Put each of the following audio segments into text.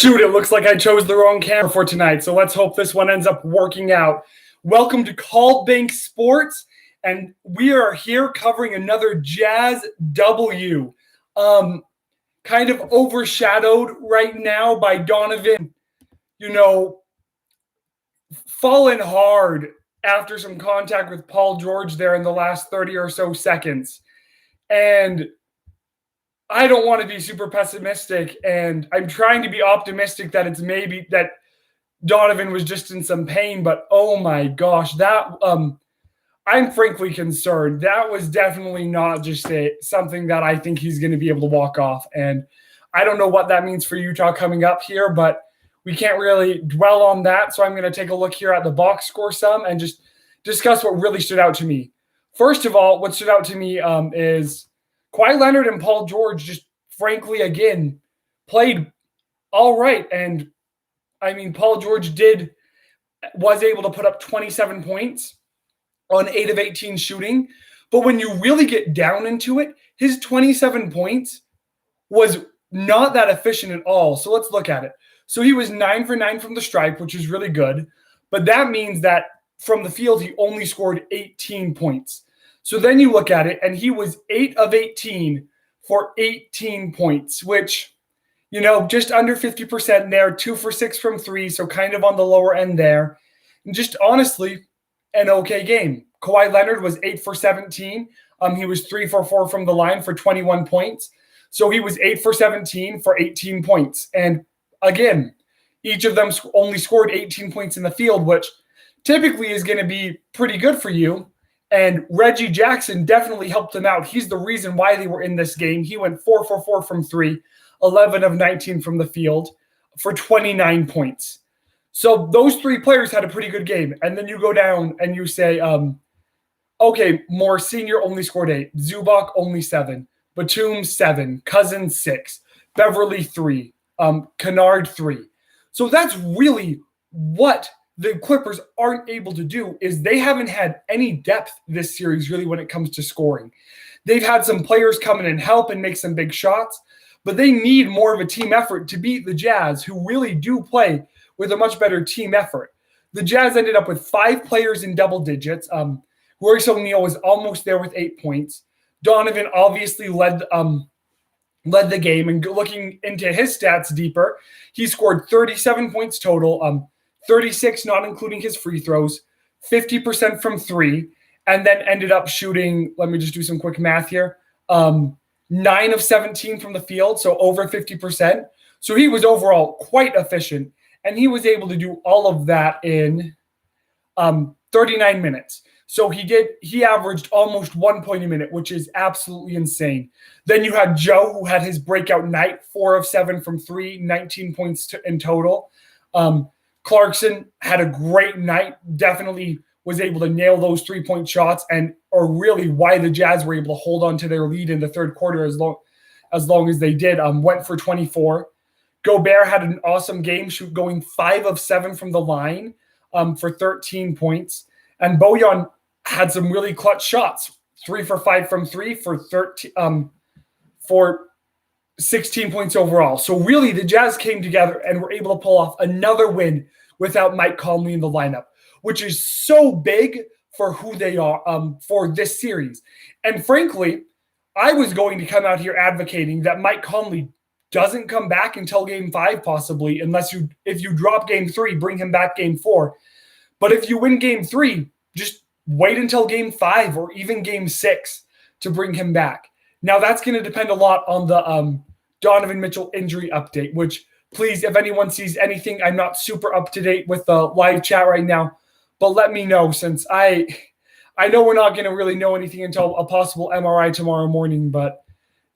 Shoot, it looks like I chose the wrong camera for tonight, so let's hope this one ends up working out. Welcome to Called Bank Sports, and we are here covering another Jazz W. Kind of overshadowed right now by Donovan, falling hard after some contact with Paul George there in the last 30 or so seconds. And I don't want to be super pessimistic, and I'm trying to be optimistic that it's maybe that Donovan was just in some pain, but oh my gosh, that I'm frankly concerned. That was definitely not just something that I think he's going to be able to walk off. And I don't know what that means for Utah coming up here, but we can't really dwell on that. So I'm going to take a look here at the box score some and just discuss what really stood out to me. First of all, what stood out to me is Kawhi Leonard and Paul George just frankly, again, played all right. And I mean, Paul George was able to put up 27 points on 8 of 18 shooting. But when you really get down into it, his 27 points was not that efficient at all. So let's look at it. So he was 9 for 9 from the stripe, which is really good. But that means that from the field, he only scored 18 points. So then you look at it, and he was 8 of 18 for 18 points, which, just under 50% there, 2 for 6 from 3, so kind of on the lower end there. And just honestly, an okay game. Kawhi Leonard was 8 for 17. He was 3 for 4 from the line for 21 points. So he was 8 for 17 for 18 points. And again, each of them only scored 18 points in the field, which typically is going to be pretty good for you. And Reggie Jackson definitely helped them out. He's the reason why they were in this game. He went 4 for 4 from 3, 11 of 19 from the field for 29 points. So those three players had a pretty good game. And then you go down and you say, okay, Moore Sr. only scored 8, Zubac only 7, Batum 7, Cousins 6, Beverly 3, Kennard 3. So that's really what the Clippers aren't able to do, is they haven't had any depth this series really when it comes to scoring. They've had some players come in and help and make some big shots, but they need more of a team effort to beat the Jazz, who really do play with a much better team effort. The Jazz ended up with 5 players in double digits. Royce O'Neal was almost there with 8 points. Donovan obviously led the game, and looking into his stats deeper, he scored 37 points total, 36 not including his free throws, 50% from 3, and then ended up shooting, let me just do some quick math here, 9 of 17 from the field, so over 50%. So he was overall quite efficient, and he was able to do all of that in 39 minutes. So he averaged almost 1 point a minute, which is absolutely insane. Then you had Joe, who had his breakout night, 4 of 7 from 3, 19 points in total. Clarkson had a great night, definitely was able to nail those 3-point shots, and are really why the Jazz were able to hold on to their lead in the third quarter as long as they did. Went for 24. Gobert had an awesome game, going 5 of 7 from the line for 13 points. And Bojan had some really clutch shots, 3 for 5 from 3 for 16 points overall. So really the Jazz came together and were able to pull off another win without Mike Conley in the lineup, which is so big for who they are for this series. And frankly, I was going to come out here advocating that Mike Conley doesn't come back until game 5 possibly, if you drop game 3, bring him back game 4. But if you win game 3, just wait until game 5 or even game 6 to bring him back. Now, that's going to depend a lot on the Donovan Mitchell injury update, which, please, if anyone sees anything, I'm not super up to date with the live chat right now, but let me know, since I know we're not going to really know anything until a possible MRI tomorrow morning, but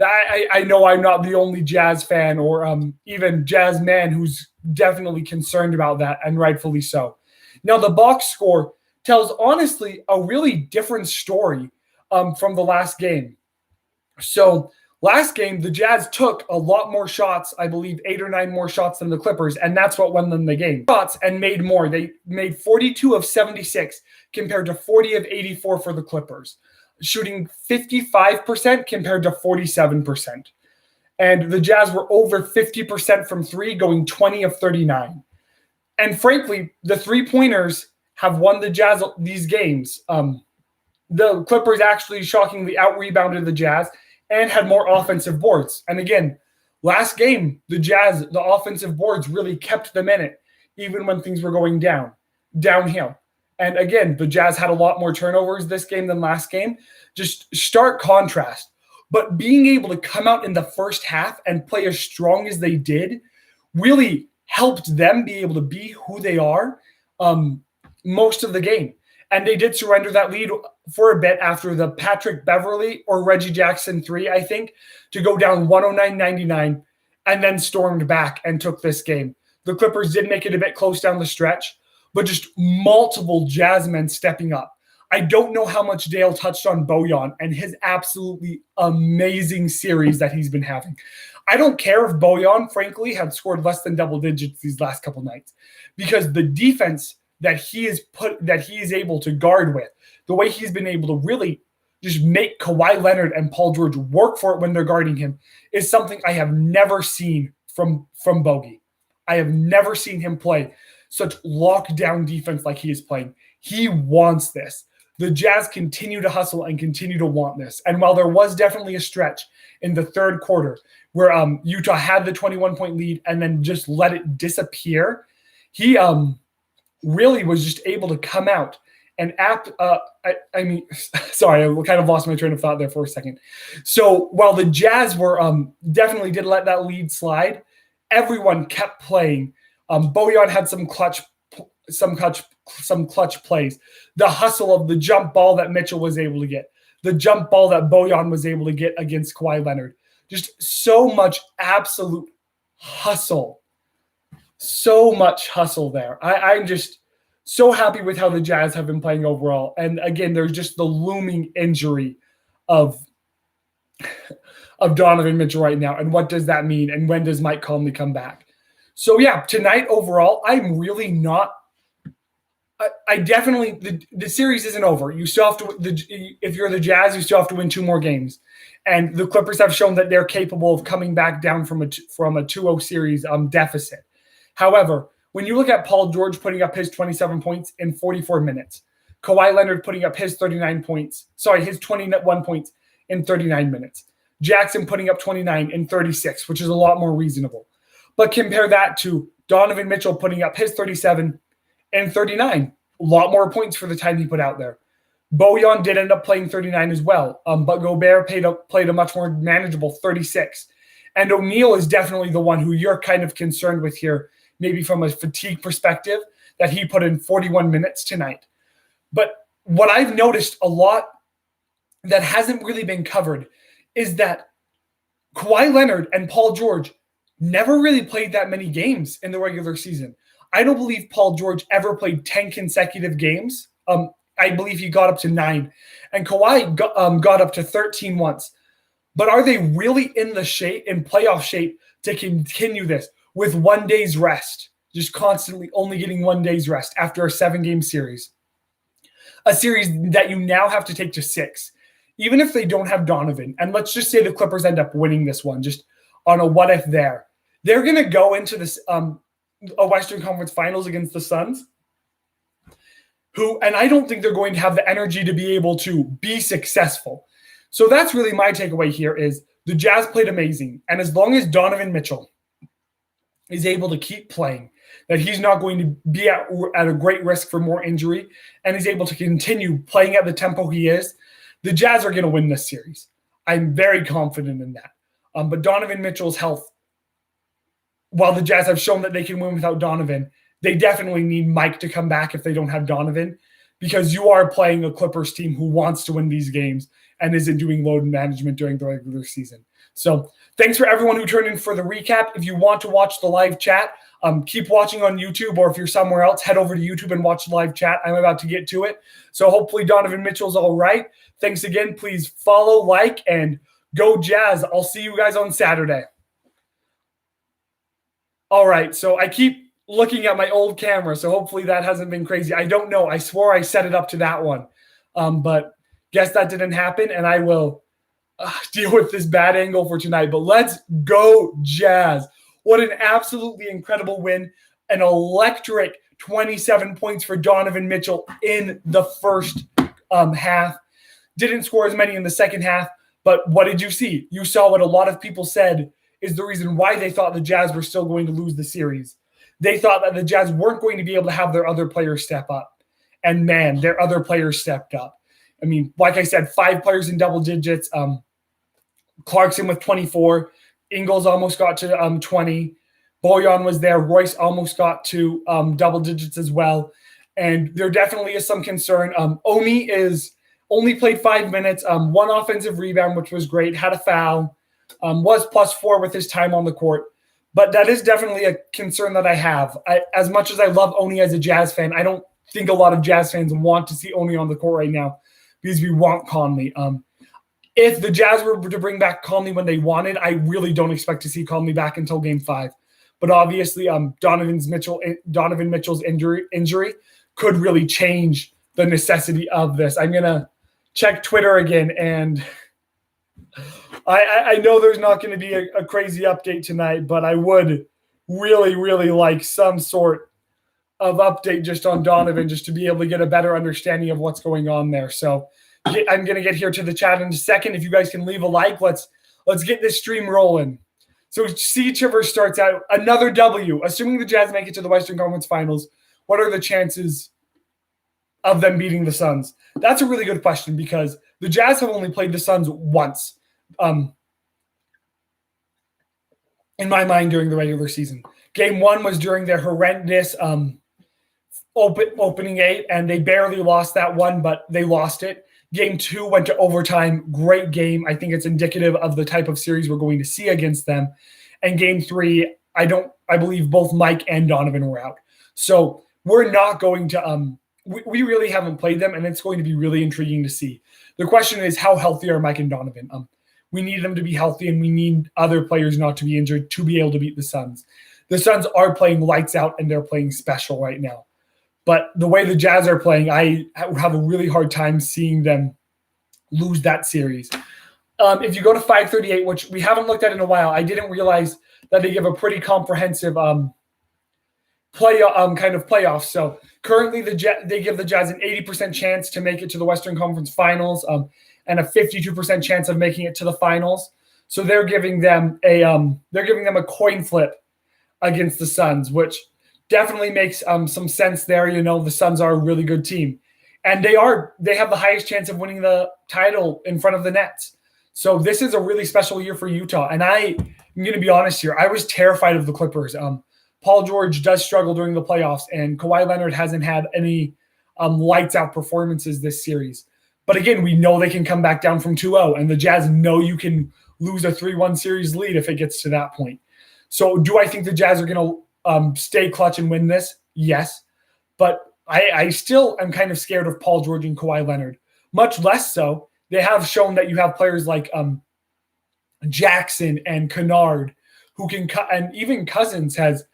I know I'm not the only Jazz fan or even Jazz man who's definitely concerned about that, and rightfully so. Now, the box score tells, honestly, a really different story from the last game. So last game, the Jazz took a lot more shots, I believe 8 or 9 more shots than the Clippers, and that's what won them the game. Shots and made more. They made 42 of 76 compared to 40 of 84 for the Clippers, shooting 55% compared to 47%. And the Jazz were over 50% from three, going 20 of 39. And frankly, the three-pointers have won the Jazz these games. The Clippers actually shockingly out-rebounded the Jazz and had more offensive boards. And again, last game, the Jazz, the offensive boards really kept them in it, even when things were going downhill. And again, the Jazz had a lot more turnovers this game than last game. Just stark contrast. But being able to come out in the first half and play as strong as they did really helped them be able to be who they are most of the game. And they did surrender that lead for a bit after the Patrick Beverley or Reggie Jackson three, I think, to go down 109-99 and then stormed back and took this game. The Clippers did make it a bit close down the stretch, but just multiple Jazz men stepping up. I don't know how much Dale touched on Bojan and his absolutely amazing series that he's been having. I don't care if Bojan, frankly, had scored less than double digits these last couple nights, because the defense that he is able to guard with, the way he's been able to really just make Kawhi Leonard and Paul George work for it when they're guarding him, is something I have never seen from Bogey. I have never seen him play such lockdown defense like he is playing. He wants this. The Jazz continue to hustle and continue to want this. And while there was definitely a stretch in the third quarter where Utah had the 21-point lead and then just let it disappear, he really was just able to come out and sorry, I kind of lost my train of thought there for a second. So while the Jazz were definitely did let that lead slide, everyone kept playing. Bojan had some clutch plays. The hustle of the jump ball that Mitchell was able to get, the jump ball that Bojan was able to get against Kawhi Leonard. Just so much absolute hustle. So much hustle there. I'm just so happy with how the Jazz have been playing overall. And again, there's just the looming injury of Donovan Mitchell right now. And what does that mean? And when does Mike Conley come back? So yeah, tonight overall, I'm really not. I definitely, the series isn't over. You still have to, if you're the Jazz, you still have to win two more games. And the Clippers have shown that they're capable of coming back down from a 2-0 series deficit. However, when you look at Paul George putting up his 27 points in 44 minutes, Kawhi Leonard putting up his 21 points in 39 minutes, Jackson putting up 29 in 36, which is a lot more reasonable. But compare that to Donovan Mitchell putting up his 37 and 39. A lot more points for the time he put out there. Bojan did end up playing 39 as well, but Gobert played a much more manageable 36. And O'Neal is definitely the one who you're kind of concerned with here, maybe from a fatigue perspective, that he put in 41 minutes tonight. But what I've noticed a lot that hasn't really been covered is that Kawhi Leonard and Paul George never really played that many games in the regular season. I don't believe Paul George ever played 10 consecutive games. I believe he got up to 9. And Kawhi got up to 13 once. But are they really in playoff shape to continue this with 1 day's rest? Just constantly only getting 1 day's rest after a 7-game series. A series that you now have to take to 6. Even if they don't have Donovan, and let's just say the Clippers end up winning this one, just on a what if there. They're going to go into this a Western Conference Finals against the Suns, and I don't think they're going to have the energy to be able to be successful. So that's really my takeaway here is the Jazz played amazing. And as long as Donovan Mitchell is able to keep playing, that he's not going to be at a great risk for more injury, and he's able to continue playing at the tempo he is, the Jazz are going to win this series. I'm very confident in that. But Donovan Mitchell's health, while the Jazz have shown that they can win without Donovan, they definitely need Mike to come back if they don't have Donovan, because you are playing a Clippers team who wants to win these games and isn't doing load management during the regular season. So thanks for everyone who turned in for the recap. If you want to watch the live chat, keep watching on YouTube, or if you're somewhere else, head over to YouTube and watch the live chat. I'm about to get to it. So hopefully Donovan Mitchell's all right. Thanks again. Please follow, like, and go Jazz. I'll see you guys on Saturday. All right, so I keep looking at my old camera, so hopefully that hasn't been crazy. I don't know. I swore I set it up to that one, but guess that didn't happen, and I will deal with this bad angle for tonight, but let's go Jazz. What an absolutely incredible win. An electric 27 points for Donovan Mitchell in the first half. Didn't score as many in the second half, but what did you see? You saw what a lot of people said is the reason why they thought the Jazz were still going to lose the series. They thought that the Jazz weren't going to be able to have their other players step up. And man, their other players stepped up. I mean, like I said, 5 players in double digits. Clarkson with 24. Ingles almost got to 20. Bojan was there. Royce almost got to double digits as well. And there definitely is some concern. Oni only played 5 minutes, 1 offensive rebound, which was great, had a foul, was +4 with his time on the court. But that is definitely a concern that I have. As much as I love Oni as a Jazz fan, I don't think a lot of Jazz fans want to see Oni on the court right now because we want Conley. If the Jazz were to bring back Conley when they wanted, I really don't expect to see Conley back until Game 5. But obviously, Donovan Mitchell's injury could really change the necessity of this. I'm going to check Twitter again, and I know there's not going to be a crazy update tonight, but I would really, really like some sort of update just on Donovan, just to be able to get a better understanding of what's going on there. So I'm going to get here to the chat in a second. If you guys can leave a like, let's get this stream rolling. So C. Chivers starts out another W. Assuming the Jazz make it to the Western Conference Finals, what are the chances of them beating the Suns? That's a really good question because the Jazz have only played the Suns once, in my mind, during the regular season. Game 1 was during their horrendous opening 8, and they barely lost that one, but they lost it. Game 2 went to overtime. Great game. I think it's indicative of the type of series we're going to see against them. And Game 3, I believe both Mike and Donovan were out. So we're not going to we really haven't played them, and it's going to be really intriguing to see. The question is, how healthy are Mike and Donovan? We need them to be healthy, and we need other players not to be injured to be able to beat the Suns. The Suns are playing lights out, and they're playing special right now. But the way the Jazz are playing, I have a really hard time seeing them lose that series. If you go to 538, which we haven't looked at in a while, I didn't realize that they give a pretty comprehensive playoffs. So currently they give the Jazz an 80% chance to make it to the Western Conference Finals, and a 52% chance of making it to the finals. So they're giving them a coin flip against the Suns, which definitely makes some sense there. You know, the Suns are a really good team, and they have the highest chance of winning the title in front of the Nets. So this is a really special year for Utah. And I'm going to be honest here. I was terrified of the Clippers. Paul George does struggle during the playoffs, and Kawhi Leonard hasn't had any lights out performances this series. But again, we know they can come back down from 2-0, and the Jazz know you can lose a 3-1 series lead if it gets to that point. So do I think the Jazz are going to stay clutch and win this? Yes. But I still am kind of scared of Paul George and Kawhi Leonard. Much less so, they have shown that you have players like Jackson and Kennard who can cut, and even Cousins has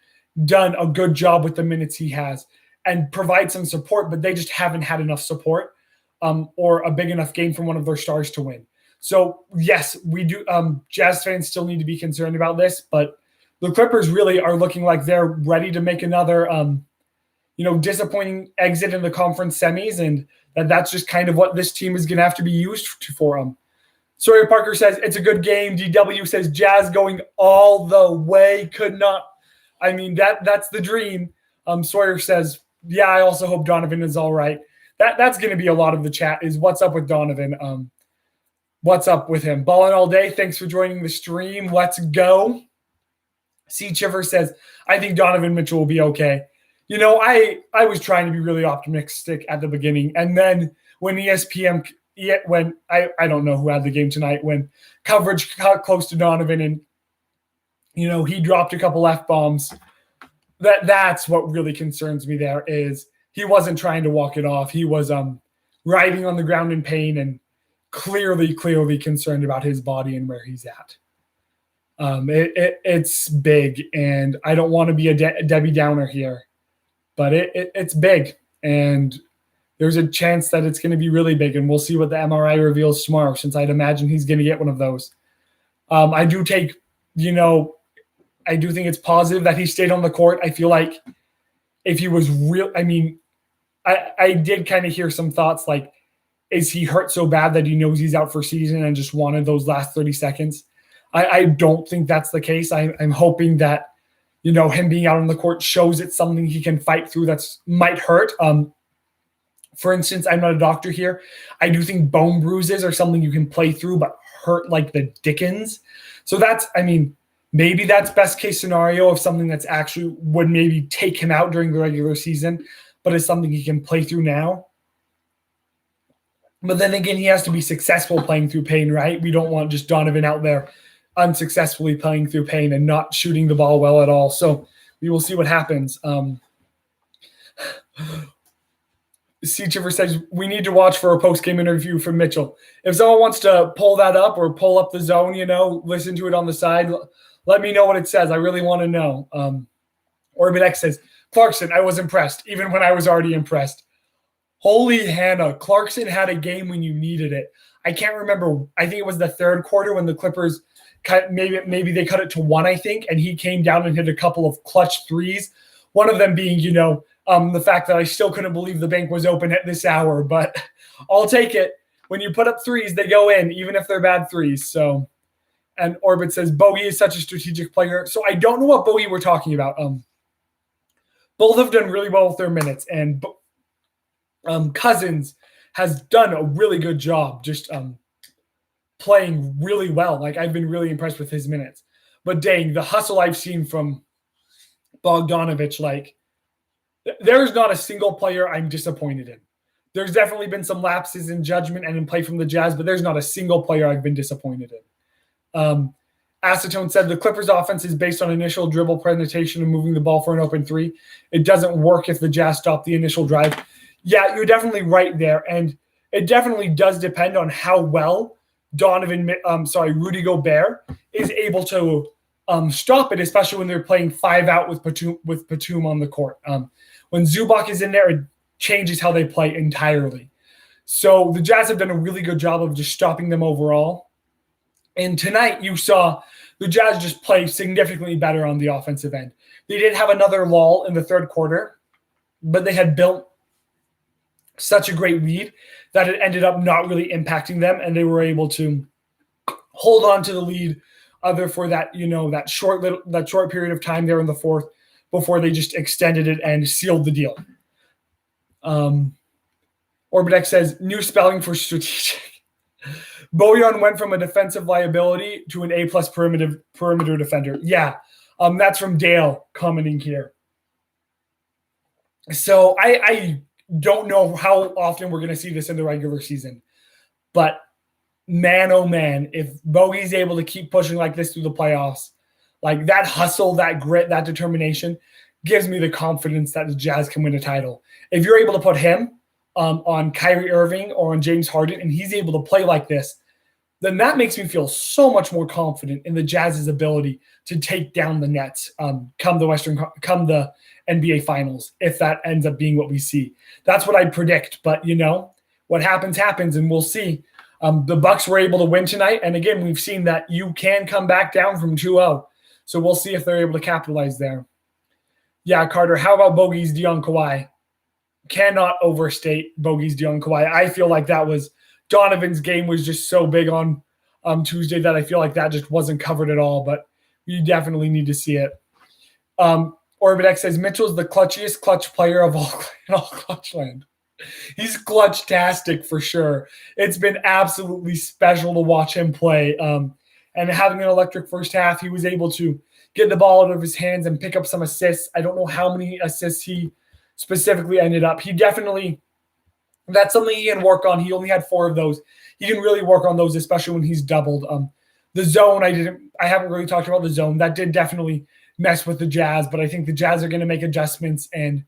done a good job with the minutes he has and provide some support, but they just haven't had enough support or a big enough game from one of their stars to win. So yes, we do. Jazz fans still need to be concerned about this, but the Clippers really are looking like they're ready to make another, disappointing exit in the conference semis, and that's just kind of what this team is going to have to be used for them. Sawyer Parker says it's a good game. DW says Jazz going all the way. Could not. I mean, that's the dream. Sawyer says, yeah, I also hope Donovan is all right. That's going to be a lot of the chat is what's up with Donovan. What's up with him? Ballin' all day. Thanks for joining the stream. Let's go. C. Chiver says, I think Donovan Mitchell will be okay. You know, I was trying to be really optimistic at the beginning. And then when ESPN, when I don't know who had the game tonight, when coverage got close to Donovan and, you know, he dropped a couple F-bombs, that's what really concerns me there is he wasn't trying to walk it off. He was riding on the ground in pain and clearly concerned about his body and where he's at. It's big, and I don't want to be a Debbie Downer here, but it's big, and there's a chance that it's going to be really big, and we'll see what the MRI reveals tomorrow, since I'd imagine he's going to get one of those. I do think it's positive that he stayed on the court. I feel like if he was real, I did kind of hear some thoughts like, is he hurt so bad that he knows he's out for season and just wanted those last 30 seconds? I don't think that's the case. I'm hoping that, him being out on the court shows it's something he can fight through that's might hurt. For instance, I'm not a doctor here. I do think bone bruises are something you can play through, but hurt like the dickens. So maybe that's best case scenario of something that's actually would maybe take him out during the regular season, but it's something he can play through now. But then again, he has to be successful playing through pain, right? We don't want just Donovan out there unsuccessfully playing through pain and not shooting the ball well at all. So we will see what happens. C. Chipper says, we need to watch for a post-game interview from Mitchell. If someone wants to pull that up or pull up the zone, listen to it on the side, let me know what it says. I really want to know. Orbit X says, Clarkson, I was impressed, even when I was already impressed. Holy Hannah, Clarkson had a game when you needed it. I can't remember. I think it was the third quarter when the Clippers maybe they cut it to 1, I think, and he came down and hit a couple of clutch threes. One of them being, the fact that I still couldn't believe the bank was open at this hour, but I'll take it. When you put up threes, they go in, even if they're bad threes. So, and Orbit says, Bogey is such a strategic player. So I don't know what Bogey we're talking about. Both have done really well with their minutes, and Cousins has done a really good job just playing really well. Like, I've been really impressed with his minutes. But dang, the hustle I've seen from Bogdanovich, like, there's not a single player I'm disappointed in. There's definitely been some lapses in judgment and in play from the Jazz, but there's not a single player I've been disappointed in. Acetone said the Clippers offense is based on initial dribble penetration and moving the ball for an open three. It doesn't work if the Jazz stop the initial drive. Yeah, you're definitely right there. And it definitely does depend on how well Rudy Gobert is able to stop it, especially when they're playing 5 out with Batum on the court. When Zubac is in there, it changes how they play entirely. So the Jazz have done a really good job of just stopping them overall. And tonight you saw the Jazz just play significantly better on the offensive end. They did have another lull in the third quarter, but they had built such a great lead that it ended up not really impacting them, and they were able to hold on to the lead for that, that short period of time there in the fourth before they just extended it and sealed the deal. Orbidex says, new spelling for strategic. Bojan went from a defensive liability to an A-plus perimeter defender. Yeah, that's from Dale commenting here. So I don't know how often we're going to see this in the regular season. But man, oh man, if Bogey's able to keep pushing like this through the playoffs, like that hustle, that grit, that determination gives me the confidence that the Jazz can win a title. If you're able to put him on Kyrie Irving or on James Harden and he's able to play like this, then that makes me feel so much more confident in the Jazz's ability to take down the Nets come the NBA Finals, if that ends up being what we see. That's what I'd predict. But, what happens, and we'll see. The Bucks were able to win tonight, and again, we've seen that you can come back down from 2-0. So we'll see if they're able to capitalize there. Yeah, Carter, how about Bogey's D on Kawhi? Cannot overstate Bogey's D on Kawhi. I feel like that was Donovan's game was just so big on Tuesday that I feel like that just wasn't covered at all, but you definitely need to see it. Orbidex says Mitchell's the clutchiest clutch player of all in all Clutchland. He's clutch-tastic for sure. It's been absolutely special to watch him play. And having an electric first half, he was able to get the ball out of his hands and pick up some assists. I don't know how many assists he specifically ended up. He definitely – that's something he can work on. He only had 4 of those. He can really work on those, especially when he's doubled. The zone, I haven't really talked about the zone. That did definitely mess with the Jazz, but I think the Jazz are going to make adjustments and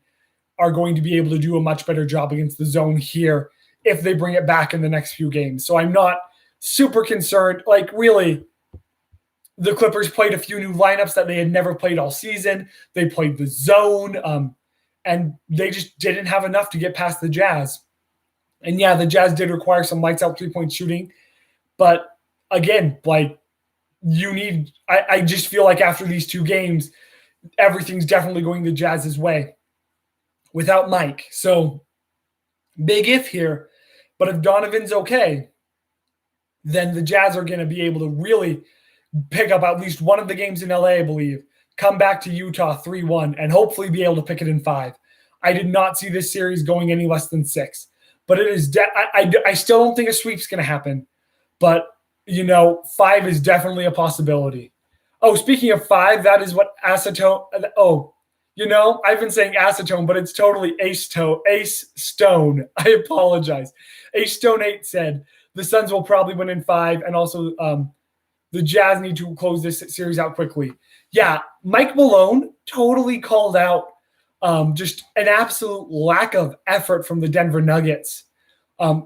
are going to be able to do a much better job against the zone here if they bring it back in the next few games. So I'm not super concerned. Like, really, the Clippers played a few new lineups that they had never played all season. They played the zone, and they just didn't have enough to get past the Jazz. And yeah, the Jazz did require some lights out 3-point shooting. But again, like I just feel like after these 2 games, everything's definitely going the Jazz's way without Mike. So big if here. But if Donovan's okay, then the Jazz are going to be able to really pick up at least one of the games in LA, I believe, come back to Utah 3-1, and hopefully be able to pick it in 5. I did not see this series going any less than 6. But it is I still don't think a sweep's going to happen. But, 5 is definitely a possibility. Oh, speaking of 5, that is what acetone – I've been saying acetone, but it's totally Ace Stone. I apologize. Ace Stone 8 said the Suns will probably win in 5, and also the Jazz need to close this series out quickly. Yeah, Mike Malone totally called out just an absolute lack of effort from the Denver Nuggets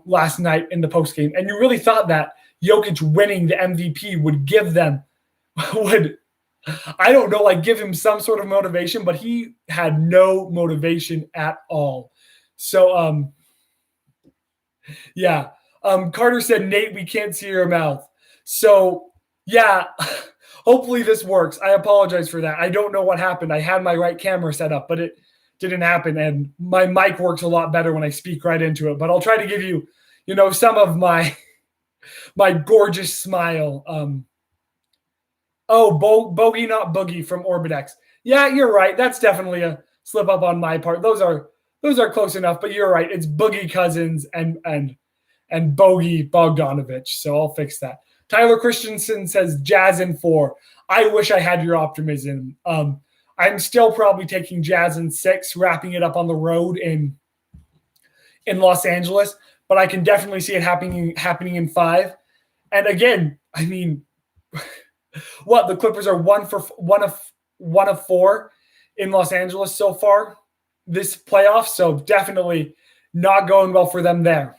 last night in the postgame. And you really thought that Jokic winning the MVP would give them give him some sort of motivation, but he had no motivation at all. So, yeah. Carter said, Nate, we can't see your mouth. So, yeah, hopefully this works. I apologize for that. I don't know what happened. I had my right camera set up, but it didn't happen. And my mic works a lot better when I speak right into it. But I'll try to give you, some of my gorgeous smile. Bogey, not Boogie from Orbitex. Yeah, you're right. That's definitely a slip up on my part. Those are close enough, but you're right. It's Boogie Cousins and Bogey Bogdanovich. So I'll fix that. Tyler Christensen says Jazz in 4. I wish I had your optimism. I'm still probably taking Jazz in 6, wrapping it up on the road in Los Angeles, but I can definitely see it happening in 5. And again, I mean, the Clippers are one of 4 in Los Angeles so far this playoff, so definitely not going well for them there.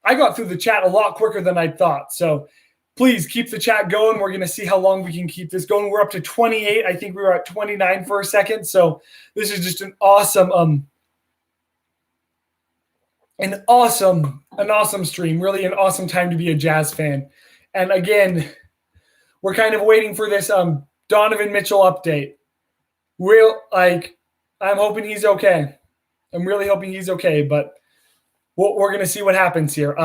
I got through the chat a lot quicker than I thought, so please keep the chat going. We're going to see how long we can keep this going. We're up to 28. I think we were at 29 for a second, so this is just an awesome stream. Really an awesome time to be a Jazz fan. And again, we're kind of waiting for this Donovan Mitchell update. I'm hoping he's okay. I'm really hoping he's okay, but we're going to see what happens here.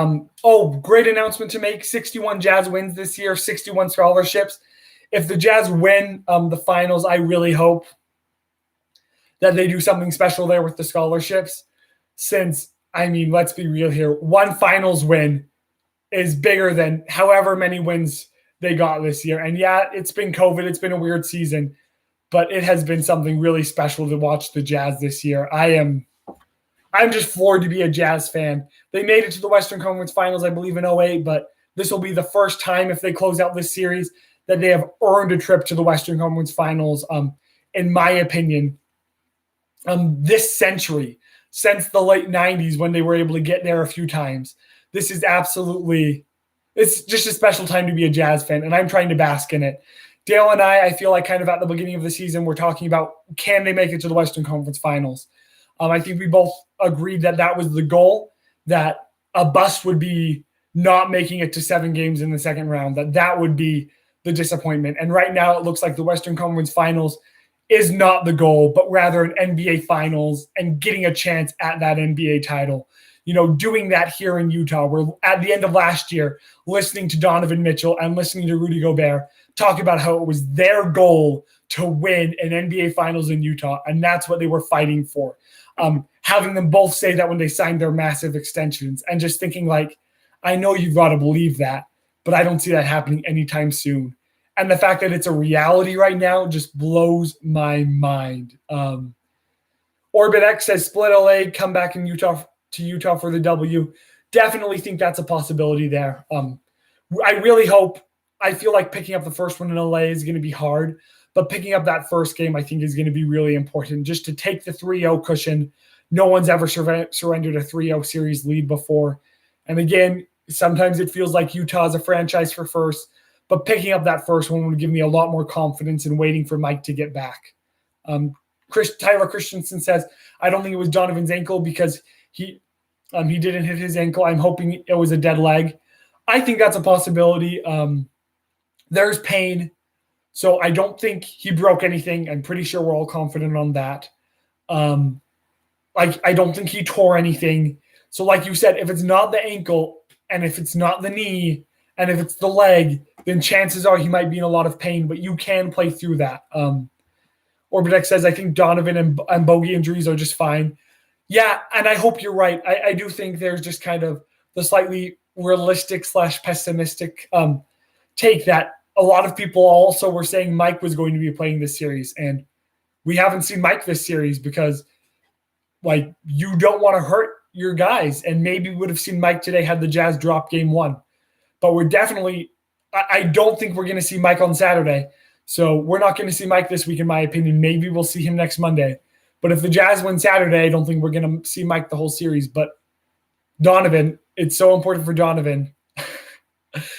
Great announcement to make. 61 Jazz wins this year, 61 scholarships. If the Jazz win the finals, I really hope that they do something special there with the scholarships. Since, let's be real here, one finals win is bigger than however many wins they got this year. And yeah, it's been COVID. It's been a weird season, but it has been something really special to watch the Jazz this year. I'm just floored to be a Jazz fan. They made it to the Western Conference Finals, I believe, in 2008, but this will be the first time, if they close out this series, that they have earned a trip to the Western Conference Finals, in my opinion, this century, since the late 90s when they were able to get there a few times. This is it's just a special time to be a Jazz fan, and I'm trying to bask in it. Dale and I feel like kind of at the beginning of the season, we're talking about, can they make it to the Western Conference Finals? I think we both agreed that was the goal, that a bust would be not making it to 7 games in the second round, that would be the disappointment. And right now it looks like the Western Conference Finals is not the goal, but rather an NBA Finals and getting a chance at that NBA title. Doing that here in Utah. We're at the end of last year listening to Donovan Mitchell and listening to Rudy Gobert talk about how it was their goal to win an NBA Finals in Utah, and that's what they were fighting for. Having them both say that when they signed their massive extensions, and just thinking I know you've got to believe that, but I don't see that happening anytime soon. And the fact that it's a reality right now just blows my mind. Orbit X says split LA, come back in Utah for the W. Definitely think that's a possibility there. I really hope. I feel like picking up the first one in LA is going to be hard, but picking up that first game I think is going to be really important, just to take the 3-0 cushion. No one's ever surrendered a 3-0 series lead before. And again, sometimes it feels like Utah is a franchise for first, but picking up that first one would give me a lot more confidence in waiting for Mike to get back. Tyler Christensen says, I don't think it was Donovan's ankle because He didn't hit his ankle. I'm hoping it was a dead leg. I think that's a possibility. There's pain. So I don't think he broke anything. I'm pretty sure we're all confident on that. I don't think he tore anything. So like you said, if it's not the ankle and if it's not the knee and if it's the leg, then chances are he might be in a lot of pain, but you can play through that. Orbidex says, I think Donovan and Bogey injuries are just fine. Yeah, and I hope you're right. I do think there's just kind of the slightly realistic / pessimistic take that a lot of people also were saying Mike was going to be playing this series, and we haven't seen Mike this series because like you don't want to hurt your guys, and maybe we would have seen Mike today had the Jazz drop game 1. But we're definitely – I don't think we're going to see Mike on Saturday. So we're not going to see Mike this week, in my opinion. Maybe we'll see him next Monday. But if the Jazz win Saturday, I don't think we're going to see Mike the whole series. But Donovan, it's so important for Donovan.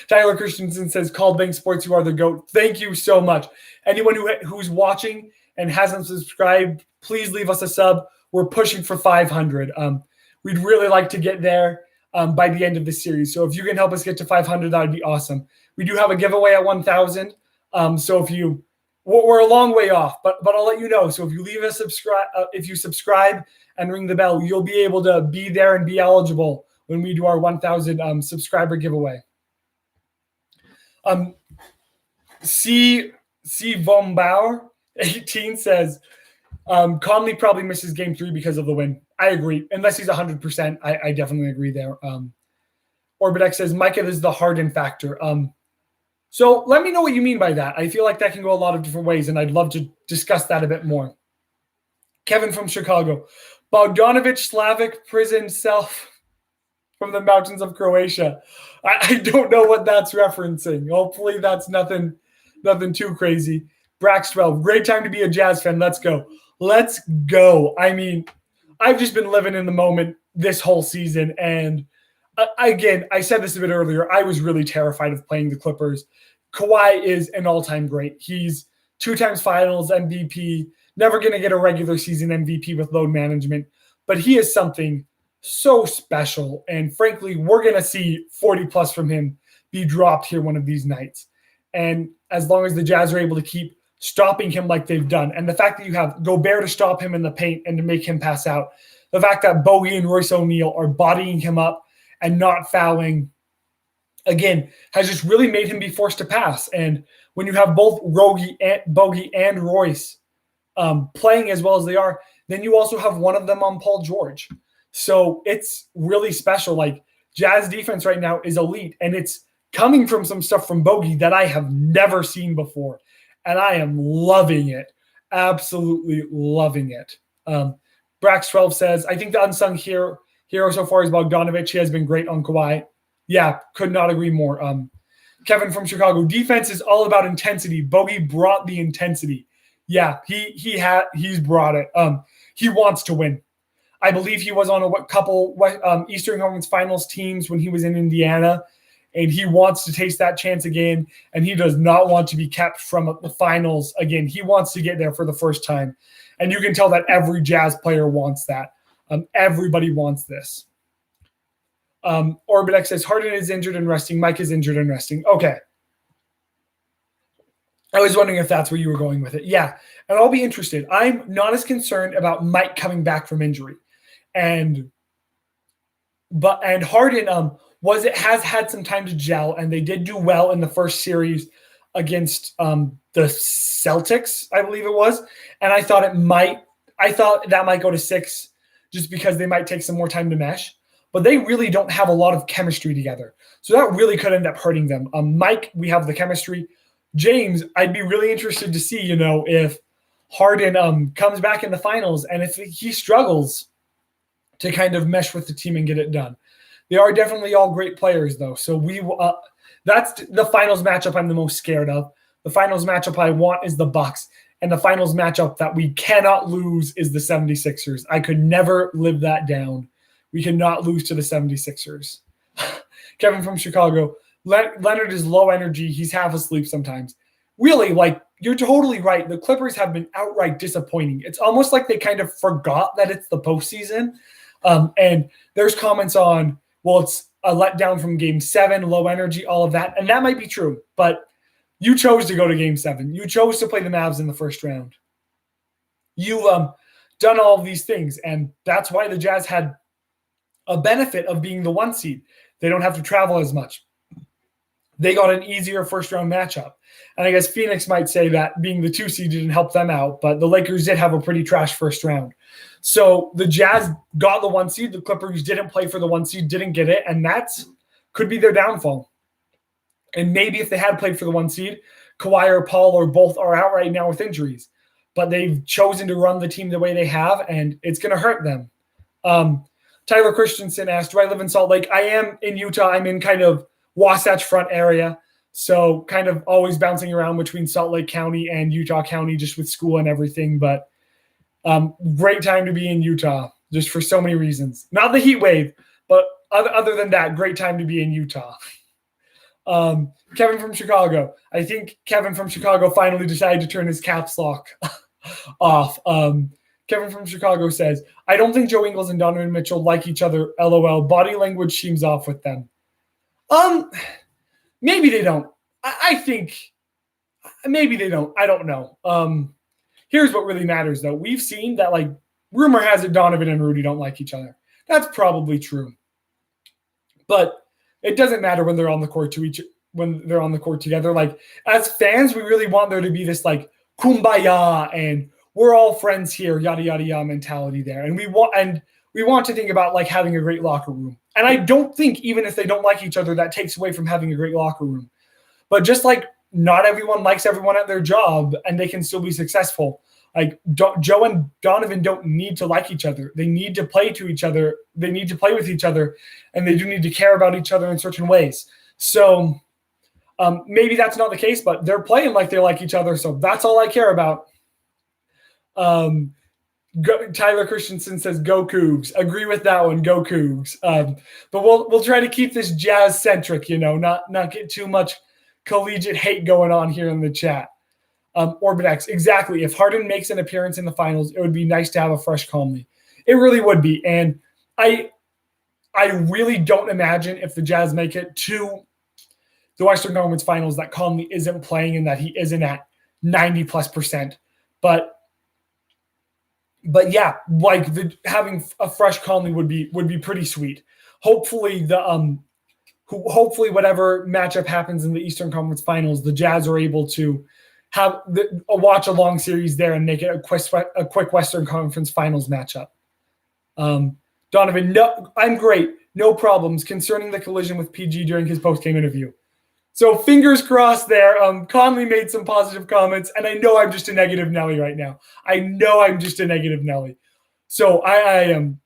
Tyler Christensen says, Call Bank Sports, you are the GOAT. Thank you so much. Anyone who's watching and hasn't subscribed, please leave us a sub. We're pushing for 500. We'd really like to get there by the end of the series. So if you can help us get to 500, that would be awesome. We do have a giveaway at 1,000. So we're a long way off, but I'll let you know. So if you leave a subscribe, if you subscribe and ring the bell, you'll be able to be there and be eligible when we do our 1,000 subscriber giveaway. C. Vombauer 18 says, Conley probably misses game 3 because of the win. I agree. Unless he's 100%, I definitely agree there. Orbidex says, Micah is the Harden factor. So let me know what you mean by that. I feel like that can go a lot of different ways, and I'd love to discuss that a bit more. Kevin from Chicago. Bogdanovic, Slavic, prison, self from the mountains of Croatia. I don't know what that's referencing. Hopefully that's nothing too crazy. Brax 12, great time to be a Jazz fan. Let's go. Let's go. I mean, I've just been living in the moment this whole season. And again, I said this a bit earlier, I was really terrified of playing the Clippers. Kawhi is an all-time great. He's 2 times finals MVP, never going to get a regular season MVP with load management, but he is something so special. And frankly, we're going to see 40 plus from him be dropped here one of these nights. And as long as the Jazz are able to keep stopping him like they've done, and the fact that you have Gobert to stop him in the paint and to make him pass out, the fact that Bogey and Royce O'Neal are bodying him up and not fouling, again, has just really made him be forced to pass. And when you have both Bogey and Royce playing as well as they are, then you also have one of them on Paul George. So it's really special. Like, Jazz defense right now is elite, and it's coming from some stuff from Bogey that I have never seen before. And I am loving it. Absolutely loving it. Brax12 says, I think the unsung hero so far is Bogdanovic. He has been great on Kawhi. Yeah, could not agree more. Kevin from Chicago, defense is all about intensity. Bogey brought the intensity. Yeah, he's brought it. He wants to win. I believe he was on a couple Eastern Conference Finals teams when he was in Indiana, and he wants to taste that chance again, and he does not want to be kept from the finals again. He wants to get there for the first time, and you can tell that every Jazz player wants that. Everybody wants this. Orbidex says, Harden is injured and resting. Mike is injured and resting. Okay. I was wondering if that's where you were going with it. Yeah, and I'll be interested. I'm not as concerned about Mike coming back from injury. And Harden has had some time to gel, and they did do well in the first series against the Celtics, I believe it was. And I thought that might go to 6 just because they might take some more time to mesh. But they really don't have a lot of chemistry together. So that really could end up hurting them. Mike, we have the chemistry. James, I'd be really interested to see, if Harden comes back in the finals and if he struggles to kind of mesh with the team and get it done. They are definitely all great players, though. So that's the finals matchup I'm the most scared of. The finals matchup I want is the Bucks, and the finals matchup that we cannot lose is the 76ers. I could never live that down. We cannot lose to the 76ers. Kevin from Chicago, Leonard is low energy. He's half asleep sometimes. Really, you're totally right. The Clippers have been outright disappointing. It's almost like they kind of forgot that it's the postseason. And there's comments on, well, it's a letdown from Game 7, low energy, all of that. And that might be true. But you chose to go to Game 7. You chose to play the Mavs in the first round. You've done all of these things. And that's why the Jazz had a benefit of being the 1 seed. They don't have to travel as much. They got an easier first-round matchup. And I guess Phoenix might say that being the 2 seed didn't help them out, but the Lakers did have a pretty trash first round. So the Jazz got the 1 seed. The Clippers didn't play for the 1 seed, didn't get it, and that could be their downfall. And maybe if they had played for the 1 seed, Kawhi or Paul or both are out right now with injuries. But they've chosen to run the team the way they have, and it's going to hurt them. Tyler Christensen asked, do I live in Salt Lake? I am in Utah. I'm in kind of Wasatch Front area. So kind of always bouncing around between Salt Lake County and Utah County just with school and everything. But great time to be in Utah just for so many reasons. Not the heat wave, but other than that, great time to be in Utah. Kevin from Chicago. I think Kevin from Chicago finally decided to turn his caps lock off. Kevin from Chicago says, I don't think Joe Ingles and Donovan Mitchell like each other. LOL. Body language seems off with them. Maybe they don't. I think maybe they don't. I don't know. Here's what really matters, though. We've seen that, like, rumor has it Donovan and Rudy don't like each other. That's probably true. But it doesn't matter when they're on the court together. Like, as fans, we really want there to be this, like, kumbaya and we're all friends here, yada, yada, yada mentality there. And we want to think about, like, having a great locker room. And I don't think even if they don't like each other, that takes away from having a great locker room. But just like not everyone likes everyone at their job and they can still be successful. Like Joe and Donovan don't need to like each other. They need to play to each other. They need to play with each other, and they do need to care about each other in certain ways. So maybe that's not the case, but they're playing like they like each other. So that's all I care about. Tyler Christensen says, go Cougs. Agree with that one. Go Cougs. But we'll try to keep this Jazz centric, not get too much collegiate hate going on here in the chat. Orbitex, exactly. If Harden makes an appearance in the finals, it would be nice to have a fresh Conley. It really would be. And I really don't imagine if the Jazz make it to the Western Conference Finals that Conley isn't playing and that he isn't at 90+%. But yeah, like having a fresh Conley would be pretty sweet. Hopefully whatever matchup happens in the Eastern Conference Finals, the Jazz are able to have watch a long series there and make it a quick Western Conference Finals matchup. Donovan, no, I'm great. No problems concerning the collision with PG during his post-game interview. So fingers crossed there. Conley made some positive comments, and I know I'm just a negative Nelly right now. I know I'm just a negative Nelly. So I am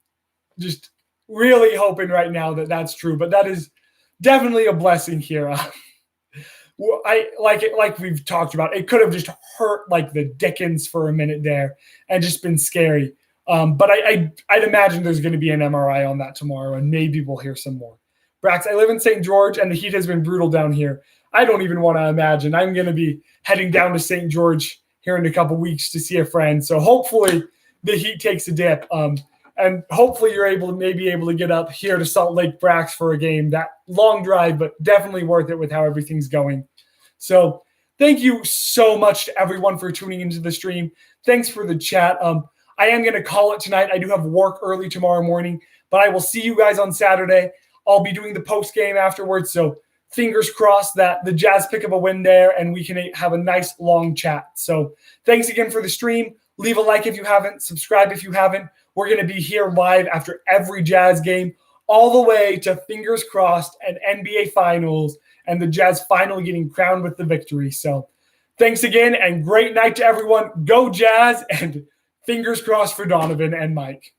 just really hoping right now that that's true, but that is definitely a blessing here. I like we've talked about. It could have just hurt like the Dickens for a minute there and just been scary. But I'd imagine there's going to be an MRI on that tomorrow, and maybe we'll hear some more. Brax, I live in St. George, and the heat has been brutal down here. I don't even want to imagine. I'm going to be heading down to St. George here in a couple weeks to see a friend. So hopefully the heat takes a dip. And hopefully you're able to get up here to Salt Lake, Brax, for a game. That long drive, but definitely worth it with how everything's going. So thank you so much to everyone for tuning into the stream. Thanks for the chat. I am going to call it tonight. I do have work early tomorrow morning, but I will see you guys on Saturday. I'll be doing the post game afterwards. So fingers crossed that the Jazz pick up a win there and we can have a nice long chat. So thanks again for the stream. Leave a like if you haven't. Subscribe if you haven't. We're going to be here live after every Jazz game, all the way to fingers crossed and NBA Finals and the Jazz finally getting crowned with the victory. So thanks again and great night to everyone. Go Jazz, and fingers crossed for Donovan and Mike.